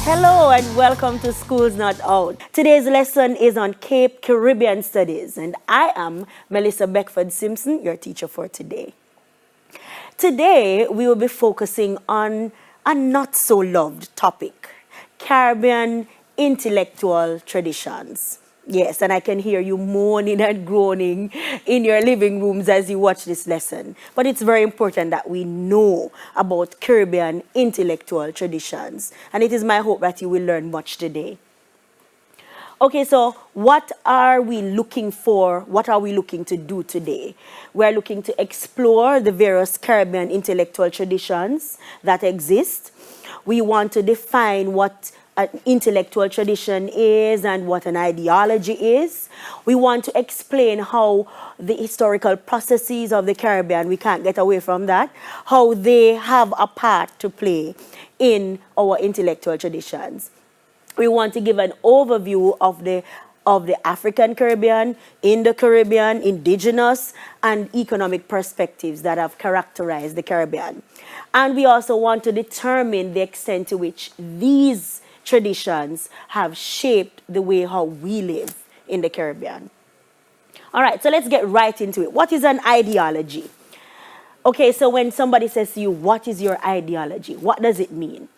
Hello and welcome to Schools Not Out. Today's lesson is on Cape Caribbean Studies, and I am Melissa Beckford Simpson, your teacher for today. Today, we will be focusing on a not so loved topic, Caribbean intellectual traditions. Yes, and I can hear you moaning and groaning in your living rooms as you watch this lesson. But it's very important that we know about Caribbean intellectual traditions. And it is my hope that you will learn much today. Okay, so what are we looking for? What are we looking to do today? We're looking to explore the various Caribbean intellectual traditions that exist. We want to define what an intellectual tradition is and what an ideology is. We want to explain how the historical processes of the Caribbean, we can't get away from that, how they have a part to play in our intellectual traditions. We want to give an overview of the African Caribbean, Indo-Caribbean, indigenous, and economic perspectives that have characterized the Caribbean. And we also want to determine the extent to which these traditions have shaped the way how we live in the Caribbean. All right, so let's get right into it. What is an ideology? Okay, so when somebody says to you, what is your ideology? What does it mean?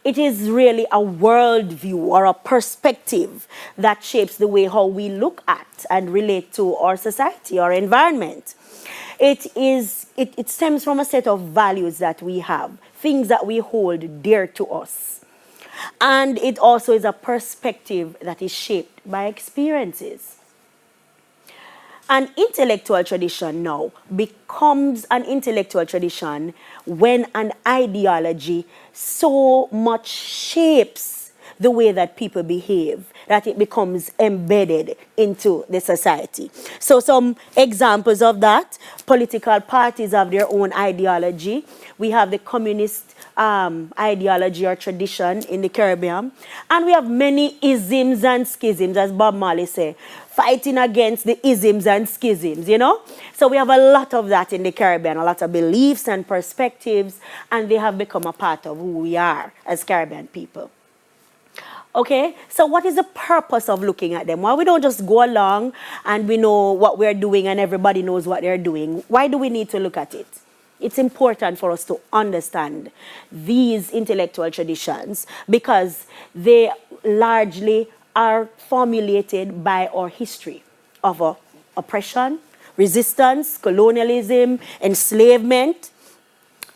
It is really a worldview or a perspective that shapes the way how we look at and relate to our society, our environment. It stems from a set of values that we have, things that we hold dear to us. And it also is a perspective that is shaped by experiences. An intellectual tradition now becomes an intellectual tradition when an ideology so much shapes the way that people behave that it becomes embedded into the society. So some examples of that: political parties have their own ideology. We have the communist ideology or tradition in the Caribbean. And we have many isms and schisms, as Bob Marley said, fighting against the isms and schisms, you know? So we have a lot of that in the Caribbean, a lot of beliefs and perspectives, and they have become a part of who we are as Caribbean people. Okay, so what is the purpose of looking at them? Why we don't just go along and we know what we're doing and everybody knows what they're doing? Why do we need to look at it? It's important for us to understand these intellectual traditions because they largely are formulated by our history of oppression, resistance, colonialism, enslavement,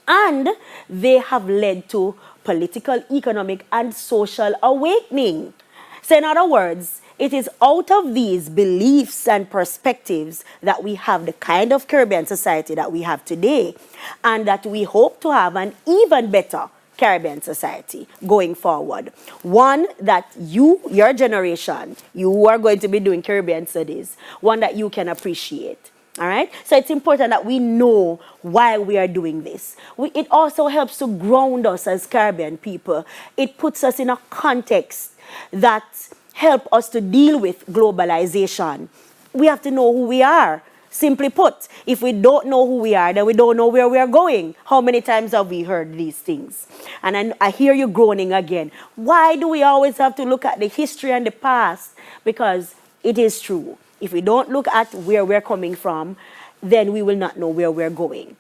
and they have led to political, economic, and social awakening. So in other words, it is out of these beliefs and perspectives that we have the kind of Caribbean society that we have today, and that we hope to have an even better Caribbean society going forward. One that your generation, you who are going to be doing Caribbean studies, one that you can appreciate. All right? So it's important that we know why we are doing this. It also helps to ground us as Caribbean people. It puts us in a context that help us to deal with globalization. We have to know who we are. Simply put, if we don't know who we are, then we don't know where we are going. How many times have we heard these things? And I hear you groaning again. Why do we always have to look at the history and the past? Because it is true. If we don't look at where we're coming from, then we will not know where we're going.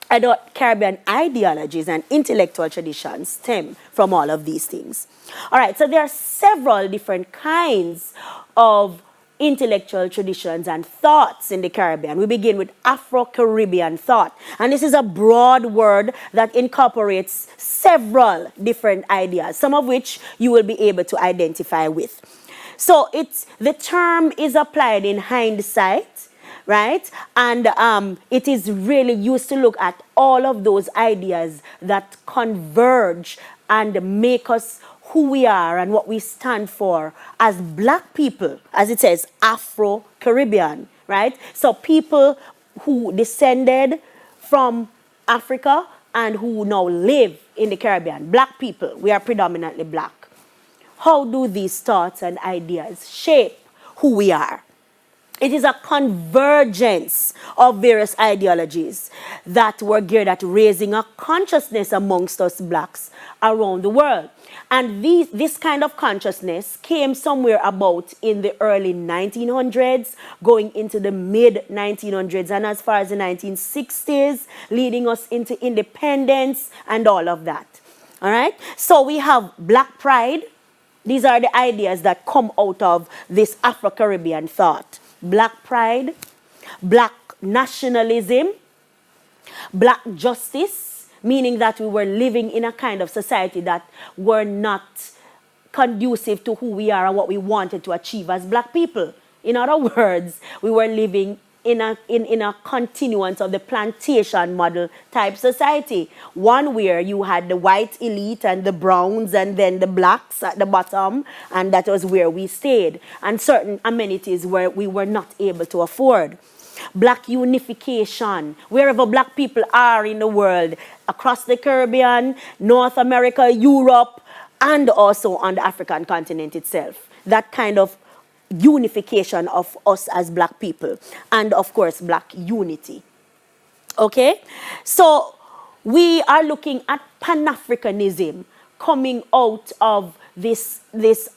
Adult Caribbean ideologies and intellectual traditions stem from all of these things. All right, so there are several different kinds of intellectual traditions and thoughts in the Caribbean. We begin with Afro-Caribbean thought. And this is a broad word that incorporates several different ideas, some of which you will be able to identify with. So the term is applied in hindsight, right? And it is really used to look at all of those ideas that converge and make us who we are and what we stand for as Black people, as it says, Afro-Caribbean, right? So people who descended from Africa and who now live in the Caribbean, Black people, we are predominantly Black. How do these thoughts and ideas shape who we are? It is a convergence of various ideologies that were geared at raising a consciousness amongst us blacks around the world. And this kind of consciousness came somewhere about in the early 1900s, going into the mid 1900s, and as far as the 1960s, leading us into independence and all of that. All right? So we have Black Pride. These are the ideas that come out of this Afro-Caribbean thought. Black pride, black nationalism, black justice, meaning that we were living in a kind of society that were not conducive to who we are and what we wanted to achieve as black people. In other words, we were living in a continuance of the plantation model type society. One where you had the white elite and the browns and then the blacks at the bottom, and that was where we stayed. And certain amenities where we were not able to afford. Black unification, wherever black people are in the world, across the Caribbean, North America, Europe, and also on the African continent itself. That kind of unification of us as black people, and of course black unity. Okay, so we are looking at Pan-Africanism coming out of this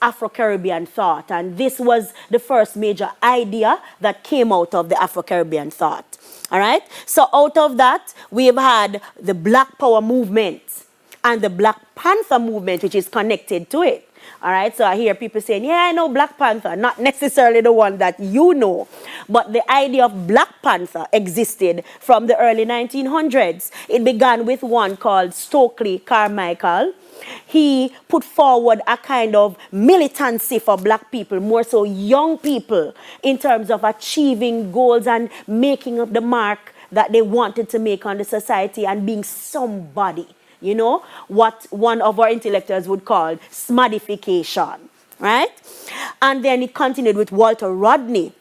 Afro-Caribbean thought, and this was the first major idea that came out of the Afro-Caribbean thought. All right, so out of that we've had the Black Power movement and the Black Panther movement, which is connected to it. All right, so I hear people saying, yeah, I know Black Panther, not necessarily the one that you know, but the idea of Black Panther existed from the early 1900s. It began with one called Stokely Carmichael. He put forward a kind of militancy for black people, more so young people, in terms of achieving goals and making up the mark that they wanted to make on the society and being somebody. You know, what one of our intellectuals would call smadification, right? And then it continued with Walter Rodney.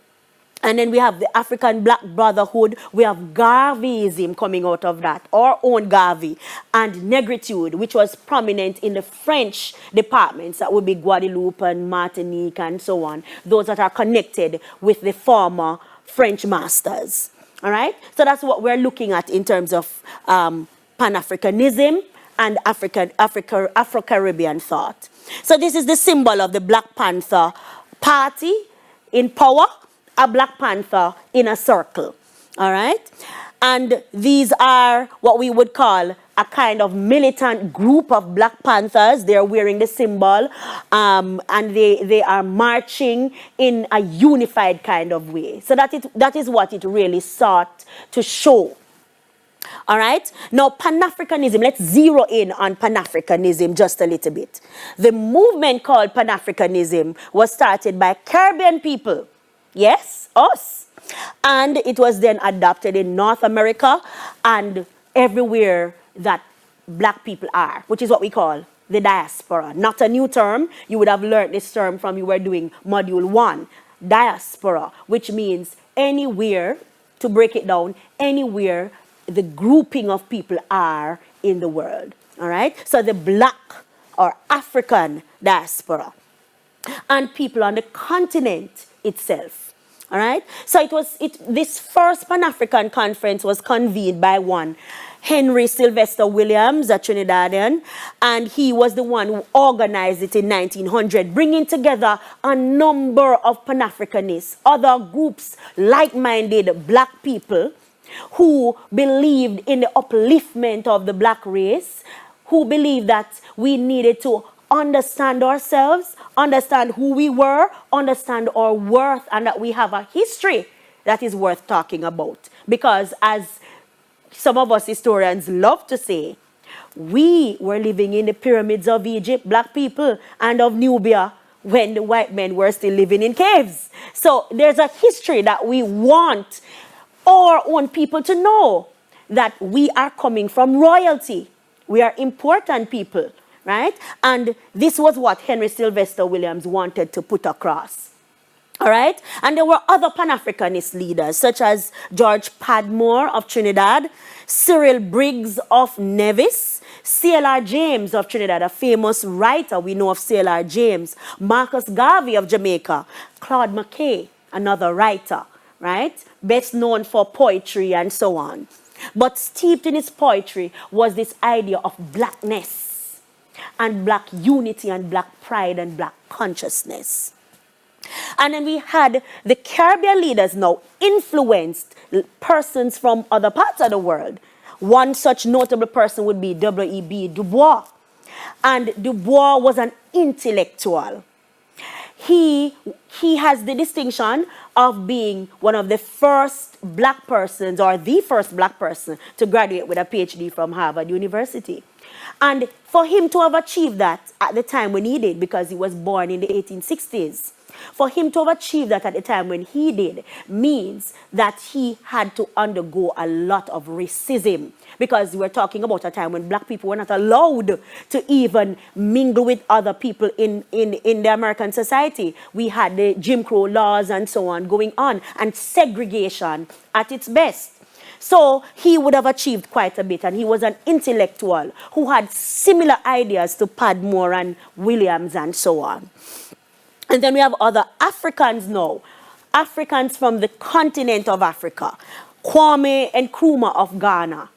And then we have the African Black Brotherhood. We have Garveyism coming out of that, our own Garvey. And Negritude, which was prominent in the French departments. That would be Guadeloupe and Martinique and so on. Those that are connected with the former French masters. All right? So that's what we're looking at in terms of Pan-Africanism and Afro-Caribbean thought. So this is the symbol of the Black Panther Party in power, a Black Panther in a circle. All right? And these are what we would call a kind of militant group of Black Panthers. They're wearing the symbol, and they are marching in a unified kind of way. So that is what it really sought to show. All right. Now, Pan-Africanism, let's zero in on Pan-Africanism just a little bit. The movement called Pan-Africanism was started by Caribbean people. Yes, us. And it was then adopted in North America and everywhere that black people are, which is what we call the diaspora. Not a new term. You would have learned this term from you were doing module 1, diaspora, which means anywhere, to break it down, anywhere the grouping of people are in the world. All right? So the black or African diaspora and people on the continent itself. All right? So this first Pan-African conference was convened by one Henry Sylvester Williams, a Trinidadian, and he was the one who organized it in 1900, bringing together a number of Pan-Africanists, other groups, like-minded black people, who believed in the upliftment of the black race, who believed that we needed to understand ourselves, understand who we were, understand our worth, and that we have a history that is worth talking about. Because as some of us historians love to say, we were living in the pyramids of Egypt, black people, and of Nubia, when the white men were still living in caves. So there's a history that we want our own people to know, that we are coming from royalty. We are important people, right? And this was what Henry Sylvester Williams wanted to put across. All right? And there were other Pan-Africanist leaders, such as George Padmore of Trinidad, Cyril Briggs of Nevis, C.L.R. James of Trinidad, a famous writer we know of C.L.R. James, Marcus Garvey of Jamaica, Claude McKay, another writer, right? Best known for poetry and so on. But steeped in his poetry was this idea of blackness and black unity and black pride and black consciousness. And then we had the Caribbean leaders now influenced persons from other parts of the world. One such notable person would be W.E.B. Du Bois. And Du Bois was an intellectual. He has the distinction of being one of the first black persons, or the first black person, to graduate with a PhD from Harvard University. And for him to have achieved that at the time when he did, because he was born in the 1860s, for him to have achieved that at the time when he did means that he had to undergo a lot of racism, because we're talking about a time when black people were not allowed to even mingle with other people in the American society. We had the Jim Crow laws and so on going on, and segregation at its best. So he would have achieved quite a bit, and he was an intellectual who had similar ideas to Padmore and Williams and so on. And then we have other Africans now, Africans from the continent of Africa, Kwame Nkrumah of Ghana.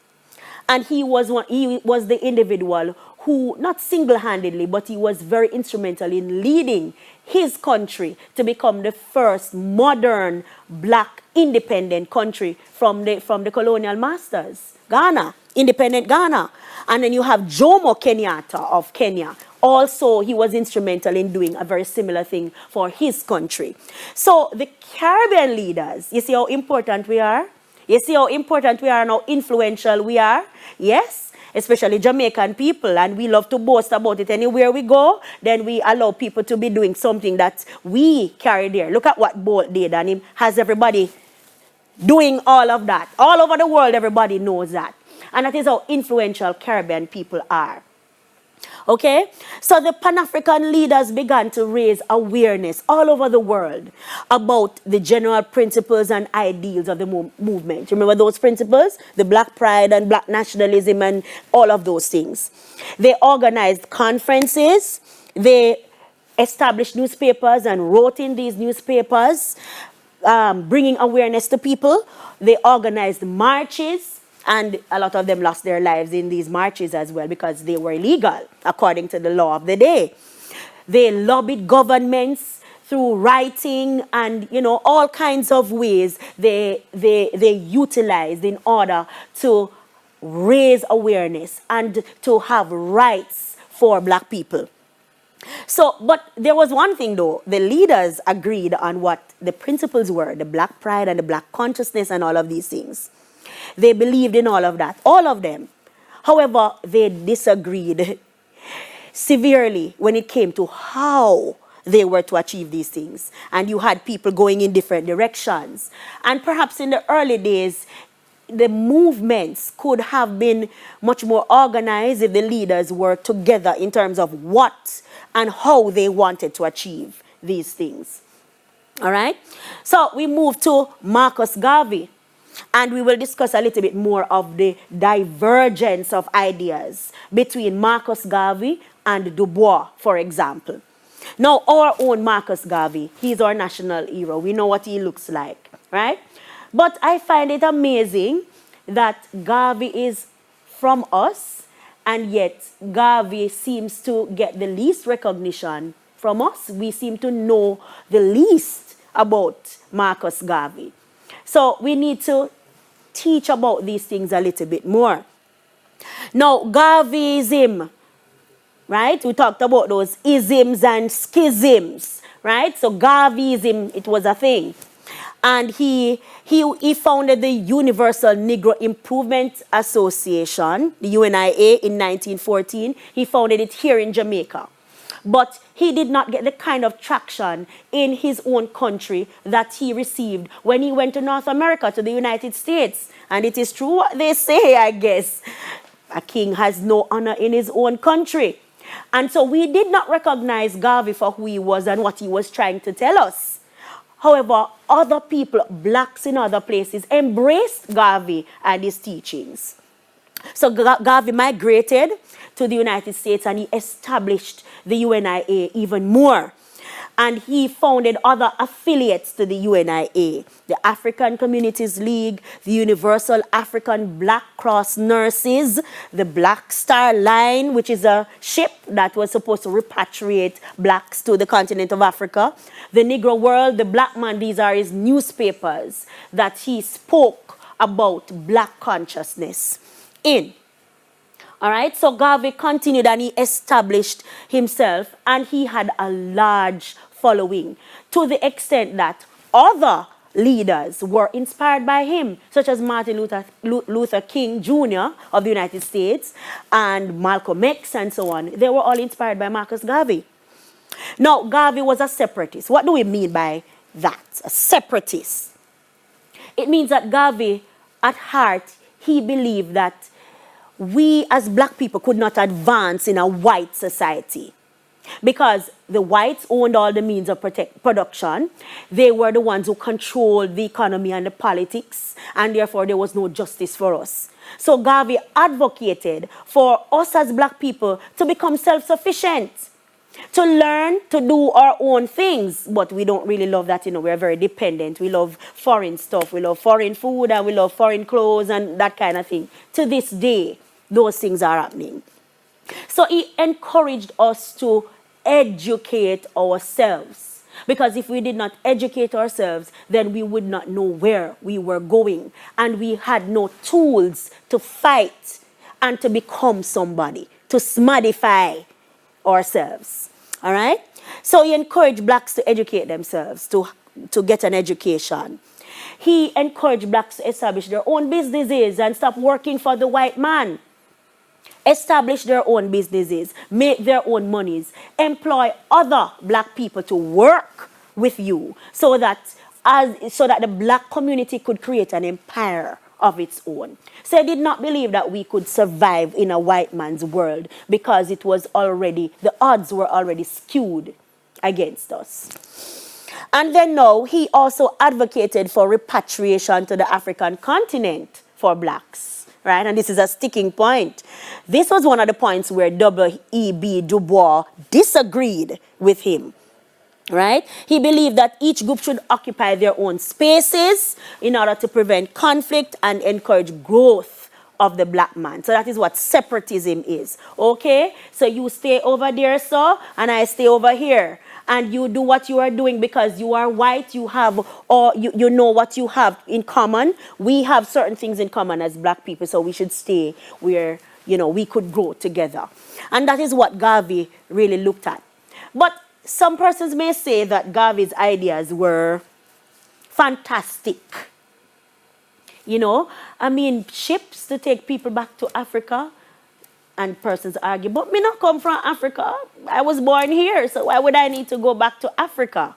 And he was the individual who, not single-handedly, but he was very instrumental in leading his country to become the first modern black independent country from the colonial masters. Ghana, independent Ghana. And then you have Jomo Kenyatta of Kenya. Also, he was instrumental in doing a very similar thing for his country. So the Caribbean leaders, you see how important we are? You see how important we are and how influential we are? Yes, especially Jamaican people, and we love to boast about it. Anywhere we go, then we allow people to be doing something that we carry there. Look at what Bolt did, and he has everybody doing all of that. All over the world, everybody knows that. And that is how influential Caribbean people are. Okay, so the Pan-African leaders began to raise awareness all over the world about the general principles and ideals of the movement. Remember those principles? The black pride and black nationalism and all of those things. They organized conferences, they established newspapers and wrote in these newspapers, bringing awareness to people. They organized marches. And a lot of them lost their lives in these marches as well, because they were illegal according to the law of the day. They lobbied governments through writing and, all kinds of ways they utilized in order to raise awareness and to have rights for black people. So, but there was one thing though, the leaders agreed on what the principles were, the black pride and the black consciousness and all of these things. They believed in all of that, all of them. However, they disagreed severely when it came to how they were to achieve these things. And you had people going in different directions. And perhaps in the early days, the movements could have been much more organized if the leaders were together in terms of what and how they wanted to achieve these things. All right? So we move to Marcus Garvey. And we will discuss a little bit more of the divergence of ideas between Marcus Garvey and Du Bois, for example. Now, our own Marcus Garvey, he's our national hero. We know what he looks like, right? But I find it amazing that Garvey is from us, and yet Garvey seems to get the least recognition from us. We seem to know the least about Marcus Garvey. So we need to teach about these things a little bit more. Now, Garveyism, right? We talked about those isms and schisms, right? So Garveyism, it was a thing. And he founded the Universal Negro Improvement Association, the UNIA, in 1914. He founded it here in Jamaica. But he did not get the kind of traction in his own country that he received when he went to North America, to the United States. And it is true what they say, I guess. A king has no honor in his own country. And so we did not recognize Garvey for who he was and what he was trying to tell us. However, other people, blacks in other places, embraced Garvey and his teachings. So Garvey migrated to the United States and he established the UNIA even more. and he founded other affiliates to the UNIA, the African Communities League, the Universal African Black Cross Nurses, the Black Star Line, which is a ship that was supposed to repatriate blacks to the continent of Africa, the Negro World, the Black Man. These are his newspapers that he spoke about black consciousness in. All right, so Garvey continued and he established himself, and he had a large following to the extent that other leaders were inspired by him, such as Martin Luther King Jr. of the United States and Malcolm X and so on. They were all inspired by Marcus Garvey. Now, Garvey was a separatist. What do we mean by that? A separatist. It means that Garvey, at heart, he believed that we as black people could not advance in a white society because the whites owned all the means of production. They were the ones who controlled the economy and the politics, and therefore there was no justice for us. So Garvey advocated for us as black people to become self-sufficient, to learn to do our own things. But we don't really love that, we're very dependent. We love foreign stuff, we love foreign food, and we love foreign clothes and that kind of thing. To this day, those things are happening. So he encouraged us to educate ourselves, because if we did not educate ourselves, then we would not know where we were going, and we had no tools to fight and to become somebody, to smartify ourselves. All right? So he encouraged blacks to educate themselves, to get an education. He encouraged blacks to establish their own businesses and stop working for the white man. Establish their own businesses, make their own monies, employ other black people to work with you so that the black community could create an empire of its own. So I did not believe that we could survive in a white man's world because the odds were already skewed against us. And then now he also advocated for repatriation to the African continent for blacks. Right? And this is a sticking point. This was one of the points where W.E.B. Du Bois disagreed with him. Right? He believed that each group should occupy their own spaces in order to prevent conflict and encourage growth of the black man. So that is what separatism is. Okay? So you stay over there, sir, and I stay over here. And you do what you are doing because you are white, you have, or you know what you have in common. We have certain things in common as black people, so we should stay where, we could grow together. And that is what Garvey really looked at. But some persons may say that Garvey's ideas were fantastic. Ships to take people back to Africa. And persons argue, but me not come from Africa. I was born here, so why would I need to go back to Africa?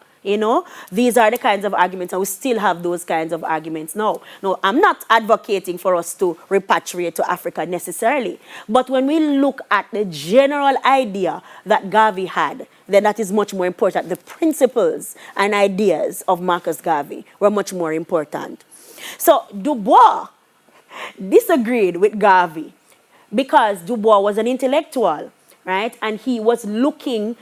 These are the kinds of arguments, and we still have those kinds of arguments now. No, I'm not advocating for us to repatriate to Africa necessarily. But when we look at the general idea that Garvey had, then that is much more important. The principles and ideas of Marcus Garvey were much more important. So Du Bois disagreed with Garvey, because Du Bois was an intellectual, right? And he was looking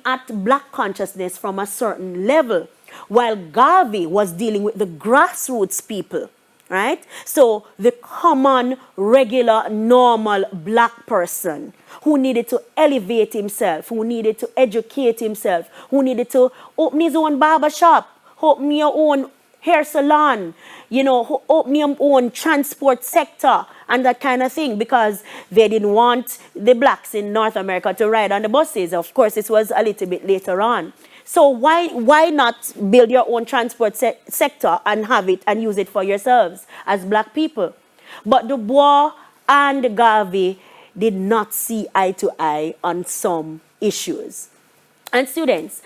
at black consciousness from a certain level, while Garvey was dealing with the grassroots people, right? So the common, regular, normal black person who needed to elevate himself, who needed to educate himself, who needed to open his own barber shop, open your own hair salon, open your own transport sector and that kind of thing, because they didn't want the blacks in North America to ride on the buses. Of course, it was a little bit later on. So why not build your own transport sector and have it and use it for yourselves as black people? But Du Bois and Garvey did not see eye to eye on some issues. And students,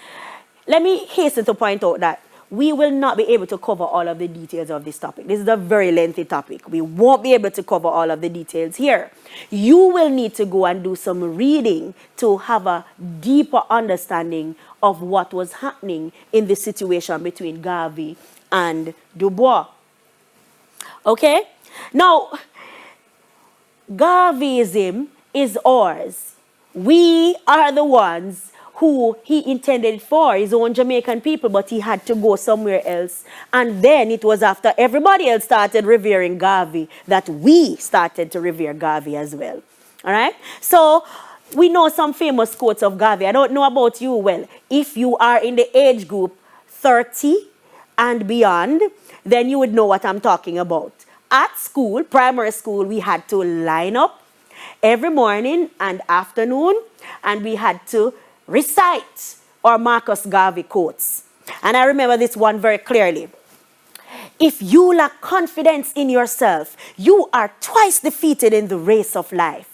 let me hasten to point out that we will not be able to cover all of the details of this topic. This is a very lengthy topic. We won't be able to cover all of the details here. You will need to go and do some reading to have a deeper understanding of what was happening in the situation between Garvey and Du Bois. Okay? Now, Garveyism is ours. We are the ones who he intended it for, his own Jamaican people, but he had to go somewhere else. And then it was after everybody else started revering Garvey that we started to revere Garvey as well. All right? So we know some famous quotes of Garvey. I don't know about you. Well, if you are in the age group 30 and beyond, then you would know what I'm talking about. At school, primary school, we had to line up every morning and afternoon, and we had to recite our Marcus Garvey quotes. And I remember this one very clearly. If you lack confidence in yourself, you are twice defeated in the race of life.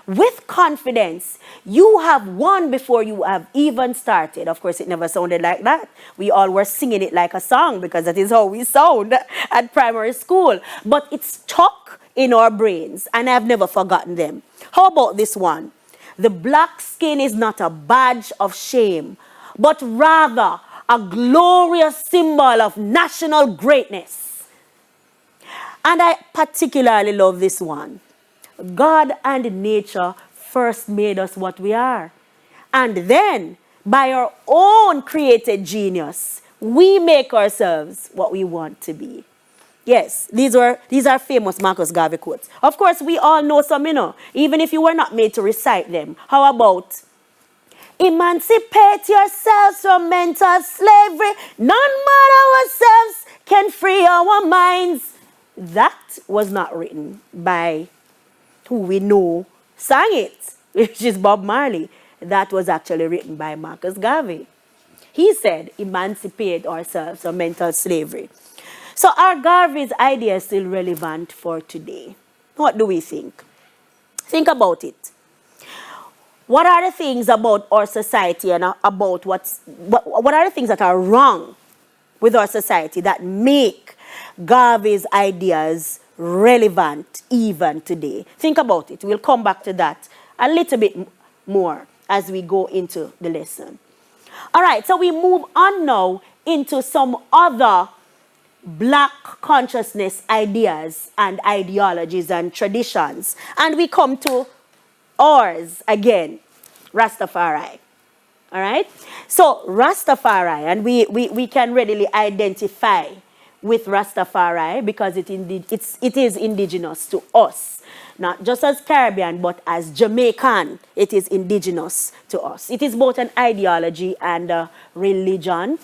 With confidence, you have won before you have even started. Of course, it never sounded like that. We all were singing it like a song because that is how we sound at primary school. But it's stuck in our brains, and I've never forgotten them. How about this one? The black skin is not a badge of shame, but rather a glorious symbol of national greatness. And I particularly love this one. God and nature first made us what we are. And then, by our own created genius, we make ourselves what we want to be. Yes, these are famous Marcus Garvey quotes. Of course, we all know some, even if you were not made to recite them. How about, emancipate yourselves from mental slavery. None but ourselves can free our minds. That was not written by who we know sang it, which is Bob Marley. That was actually written by Marcus Garvey. He said, emancipate ourselves from mental slavery. So are Garvey's ideas still relevant for today? What do we think? Think about it. What are the things about our society and about what are the things that are wrong with our society that make Garvey's ideas relevant even today? Think about it. We'll come back to that a little bit more as we go into the lesson. All right, so we move on now into some other black consciousness ideas and ideologies and traditions. And we come to ours again, Rastafari. All right? So Rastafari, and we can readily identify with Rastafari because it is indigenous to us. Not just as Caribbean, but as Jamaican, it is indigenous to us. It is both an ideology and a religion.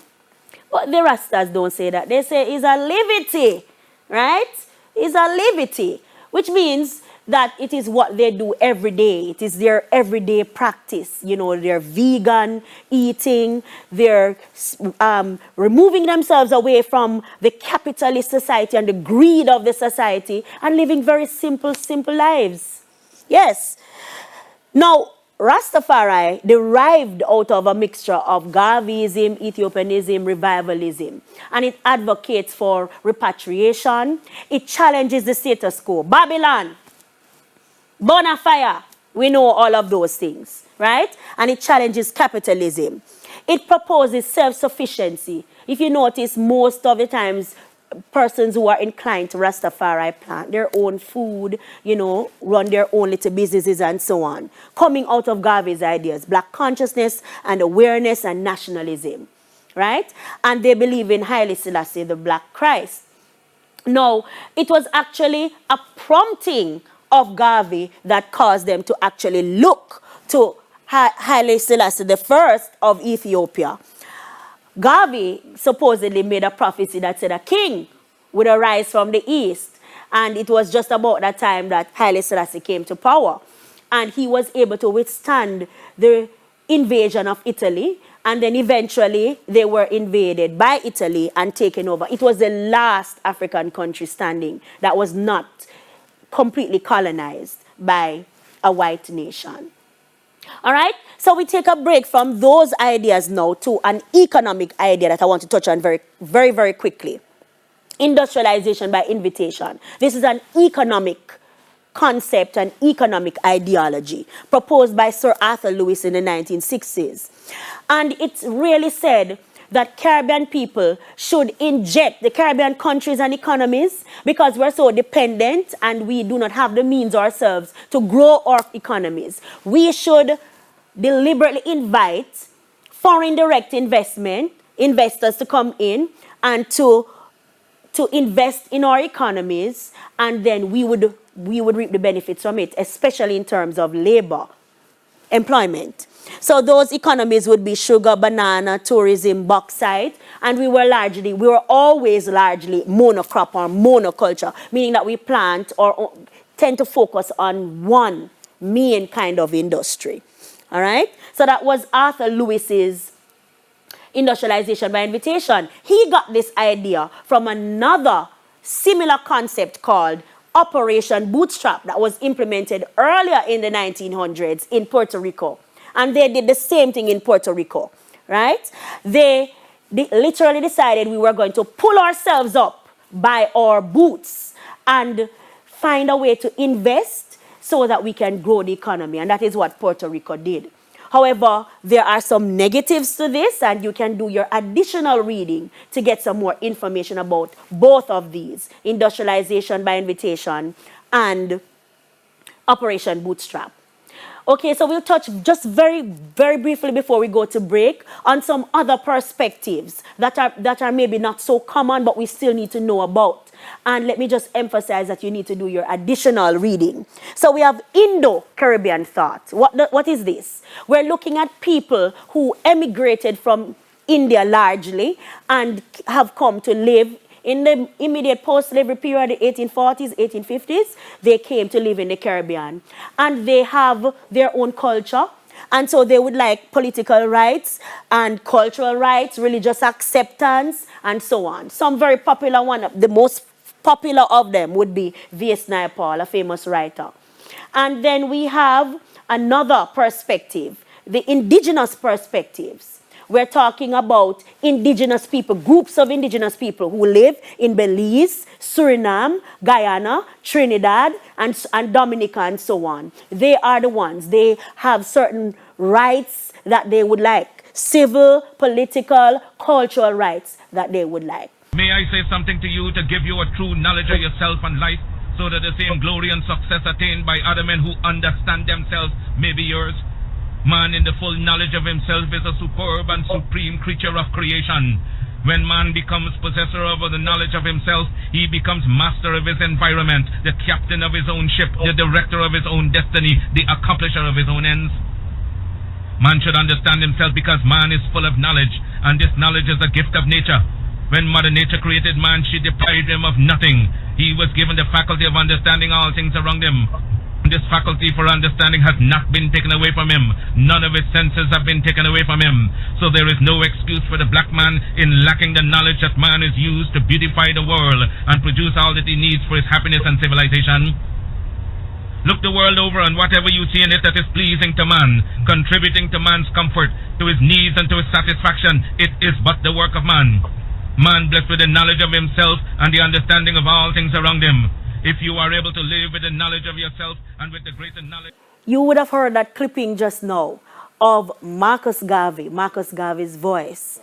But the Rastas don't say that. They say it's a liberty, right? It's a liberty, which means that it is what they do every day. It is their everyday practice. They're vegan eating. They're removing themselves away from the capitalist society and the greed of the society and living very simple lives. Yes. Now, Rastafari derived out of a mixture of Garveyism, Ethiopianism, revivalism, and it advocates for repatriation. It challenges the status quo. Babylon, Bonafire, we know all of those things, right? And it challenges capitalism. It proposes self-sufficiency. If you notice, most of the times, persons who are inclined to Rastafari plant their own food, run their own little businesses and so on. Coming out of Garvey's ideas, black consciousness and awareness and nationalism, right? And they believe in Haile Selassie, the Black Christ. Now, it was actually a prompting of Garvey that caused them to actually look to Haile Selassie the first of Ethiopia. Garvey supposedly made a prophecy that said a king would arise from the east. And it was just about that time that Haile Selassie came to power. And he was able to withstand the invasion of Italy. And then eventually they were invaded by Italy and taken over. It was the last African country standing that was not completely colonized by a white nation. All right, so we take a break from those ideas now to an economic idea that I want to touch on very, very, very quickly. Industrialization by invitation. This is an economic concept, an economic ideology proposed by Sir Arthur Lewis in the 1960s. And it really said that Caribbean people should inject the Caribbean countries and economies because we're so dependent and we do not have the means ourselves to grow our economies. We should deliberately invite foreign direct investors to come in and to invest in our economies, and then we would reap the benefits from it, especially in terms of labor, employment. So those economies would be sugar, banana, tourism, bauxite, and we were always largely monocrop or monoculture, meaning that we plant or tend to focus on one main kind of industry. All right? So that was Arthur Lewis's industrialization by invitation. He got this idea from another similar concept called Operation Bootstrap that was implemented earlier in the 1900s in Puerto Rico. And they did the same thing in Puerto Rico, right? They literally decided we were going to pull ourselves up by our boots and find a way to invest so that we can grow the economy. And that is what Puerto Rico did. However, there are some negatives to this, and you can do your additional reading to get some more information about both of these, industrialization by invitation and Operation Bootstrap. Okay, so we'll touch just very, very briefly before we go to break on some other perspectives that are maybe not so common, but we still need to know about. And let me just emphasize that you need to do your additional reading. So we have Indo-Caribbean thought. What is this? We're looking at people who emigrated from India largely and have come to live in the immediate post-slavery period, the 1840s, 1850s, they came to live in the Caribbean. And they have their own culture. And so they would like political rights and cultural rights, religious acceptance, and so on. Some very popular one, the most popular of them would be V.S. Naipaul, a famous writer. And then we have another perspective, the indigenous perspectives. We're talking about indigenous people, groups of indigenous people who live in Belize, Suriname, Guyana, Trinidad, and Dominica, and so on. They are the ones. They have certain rights that they would like, civil, political, cultural rights that they would like. May I say something to you to give you a true knowledge of yourself and life, so that the same glory and success attained by other men who understand themselves may be yours? Man in the full knowledge of himself is a superb and supreme creature of creation. When man becomes possessor of the knowledge of himself, he becomes master of his environment, the captain of his own ship, the director of his own destiny, the accomplisher of his own ends. Man should understand himself because man is full of knowledge, and this knowledge is a gift of nature. When Mother Nature created man, she deprived him of nothing. He was given the faculty of understanding all things around him. This faculty for understanding has not been taken away from him. None of his senses have been taken away from him. So there is no excuse for the black man in lacking the knowledge that man is used to beautify the world and produce all that he needs for his happiness and civilization. Look the world over, and whatever you see in it that is pleasing to man, contributing to man's comfort, to his needs and to his satisfaction, it is but the work of man. Man blessed with the knowledge of himself and the understanding of all things around him. If you are able to live with the knowledge of yourself and with the greater knowledge... You would have heard that clipping just now of Marcus Garvey's voice.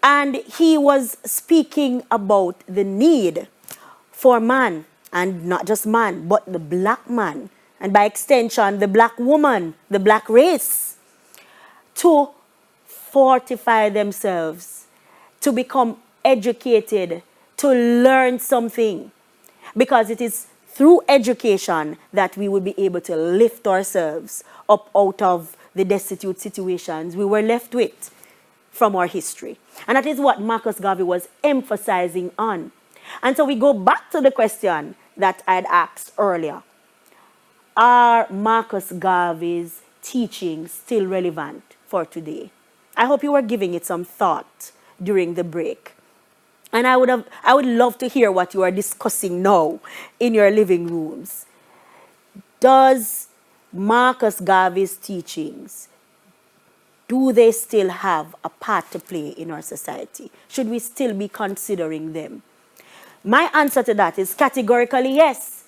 And he was speaking about the need for man, and not just man, but the black man, and by extension, the black woman, the black race, to fortify themselves, to become educated, to learn something. Because it is through education that we will be able to lift ourselves up out of the destitute situations we were left with from our history. And that is what Marcus Garvey was emphasizing on. And so we go back to the question that I had asked earlier. Are Marcus Garvey's teachings still relevant for today? I hope you were giving it some thought during the break. And I would love to hear what you are discussing now in your living rooms. Does Marcus Garvey's teachings, do they still have a part to play in our society? Should we still be considering them? My answer to that is categorically yes,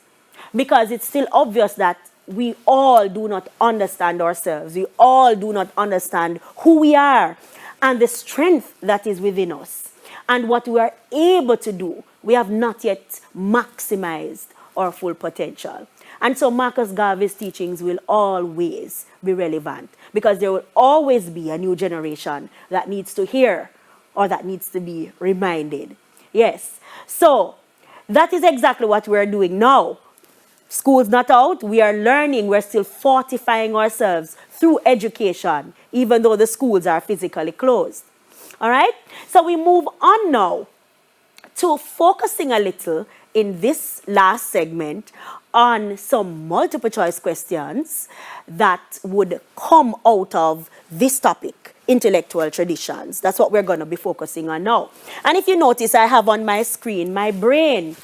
because it's still obvious that we all do not understand ourselves. We all do not understand who we are and the strength that is within us. And what we are able to do, we have not yet maximized our full potential. And so Marcus Garvey's teachings will always be relevant because there will always be a new generation that needs to hear or that needs to be reminded. Yes. So that is exactly what we're doing now. School's not out. We are learning. We're still fortifying ourselves through education, even though the schools are physically closed. All right? So we move on now to focusing a little in this last segment on some multiple choice questions that would come out of this topic, intellectual traditions. That's what we're going to be focusing on now. And if you notice, I have on my screen my brain,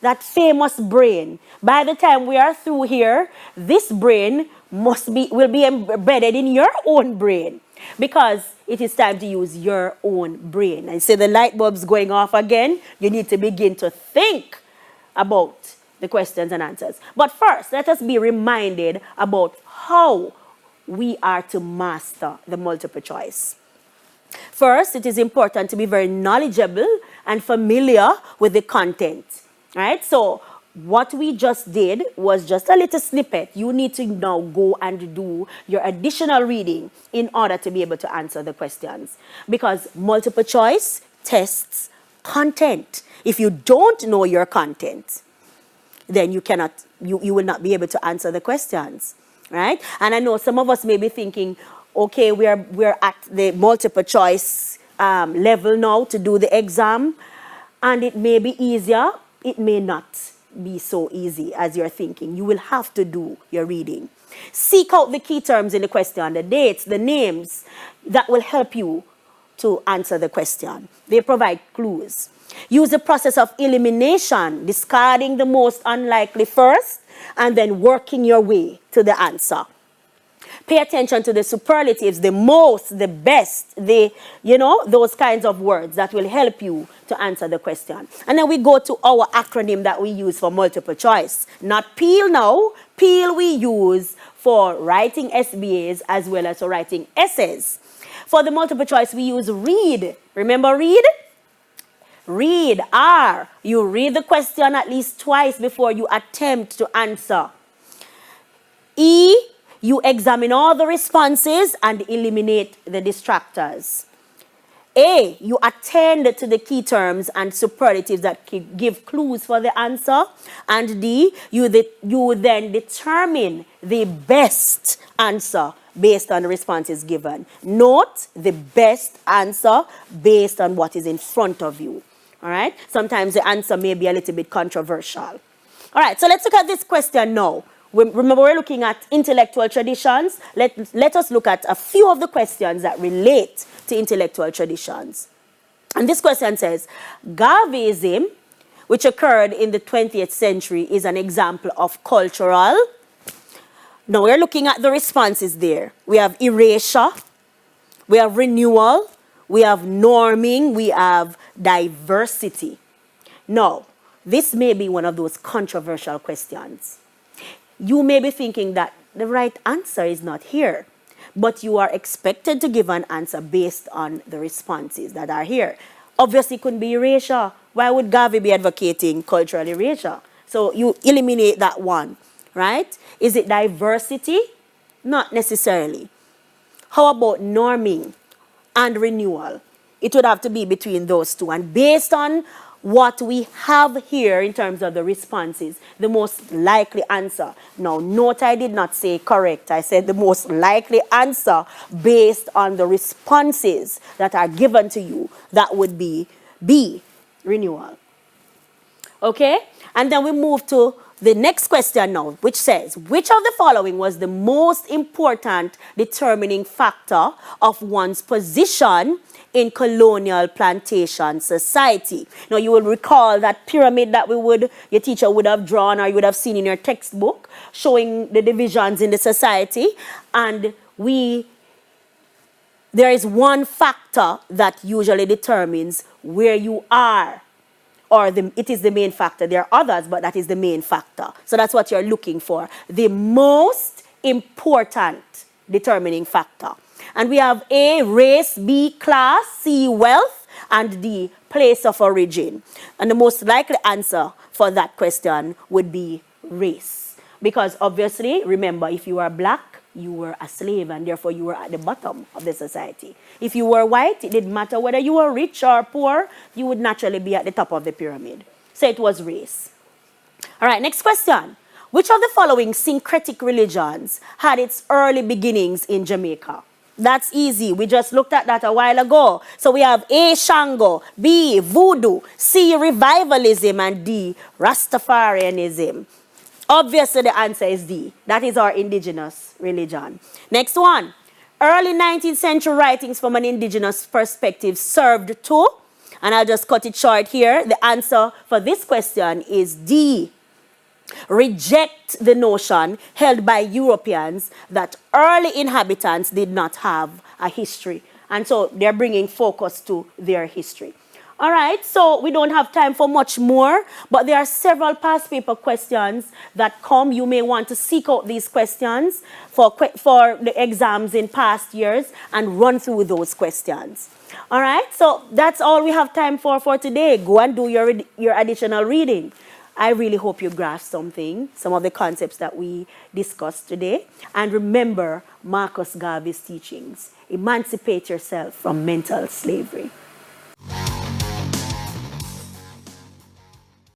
that famous brain. By the time we are through here, this brain will be embedded in your own brain because it is time to use your own brain. And so the light bulb's going off again. You need to begin to think about the questions and answers. But first, let us be reminded about how we are to master the multiple choice. First, it is important to be very knowledgeable and familiar with the content. Right? So what we just did was just a little snippet. You need to now go and do your additional reading in order to be able to answer the questions. Because multiple choice tests content. If you don't know your content, then you will not be able to answer the questions. Right? And I know some of us may be thinking, okay, we're at the multiple choice level now to do the exam, and it may be easier. It may not be so easy as you're thinking. You will have to do your reading. Seek out the key terms in the question, the dates, the names that will help you to answer the question. They provide clues. Use the process of elimination, discarding the most unlikely first and then working your way to the answer. Pay attention to the superlatives, the most, the best, those kinds of words that will help you to answer the question. And then we go to our acronym that we use for multiple choice. Not PEAL now. PEAL we use for writing SBAs as well as for writing essays. For the multiple choice, we use READ. Remember READ? Read, R. You read the question at least twice before you attempt to answer. E. You examine all the responses and eliminate the distractors. A, you attend to the key terms and superlatives that give clues for the answer. And D, you then determine the best answer based on the responses given. Note the best answer based on what is in front of you. All right? Sometimes the answer may be a little bit controversial. All right, so let's look at this question now. Remember, we're looking at intellectual traditions. Let us look at a few of the questions that relate to intellectual traditions. And this question says, Garveyism, which occurred in the 20th century, is an example of cultural. Now, we're looking at the responses there. We have erasure, we have renewal, we have norming, we have diversity. Now, this may be one of those controversial questions. You may be thinking that the right answer is not here, but you are expected to give an answer based on the responses that are here. Obviously, it couldn't be erasure. Why would Garvey be advocating cultural erasure? So you eliminate that one, right? Is it diversity? Not necessarily. How about norming and renewal? It would have to be between those two. And based on what we have here in terms of the responses, the most likely answer. Now, note I did not say correct. I said the most likely answer based on the responses that are given to you. That would be B, renewal. Okay? And then we move to the next question now, which says, which of the following was the most important determining factor of one's position in colonial plantation society? Now, you will recall that pyramid that your teacher would have drawn or you would have seen in your textbook showing the divisions in the society. And there is one factor that usually determines where you are, or it is the main factor. There are others, but that is the main factor. So that's what you're looking for. The most important determining factor. And we have A, race, B, class, C, wealth, and D, place of origin. And the most likely answer for that question would be race. Because obviously, remember, if you are black, you were a slave and therefore you were at the bottom of the society. If you were white, it didn't matter whether you were rich or poor, you would naturally be at the top of the pyramid. So it was race. All right, next question. Which of the following syncretic religions had its early beginnings in Jamaica? That's easy. We just looked at that a while ago. So we have A, Shango, B, Voodoo, C, Revivalism, and D, Rastafarianism. Obviously, the answer is D. That is our indigenous religion. Next one. Early 19th century writings from an indigenous perspective served to, and I'll just cut it short here. The answer for this question is D. Reject the notion held by Europeans that early inhabitants did not have a history. And so they're bringing focus to their history. All right, so we don't have time for much more, but there are several past paper questions that come. You may want to seek out these questions for the exams in past years and run through those questions. All right, so that's all we have time for today. Go and do your additional reading. I really hope you grasp something, some of the concepts that we discussed today. And remember Marcus Garvey's teachings. Emancipate yourself from mental slavery.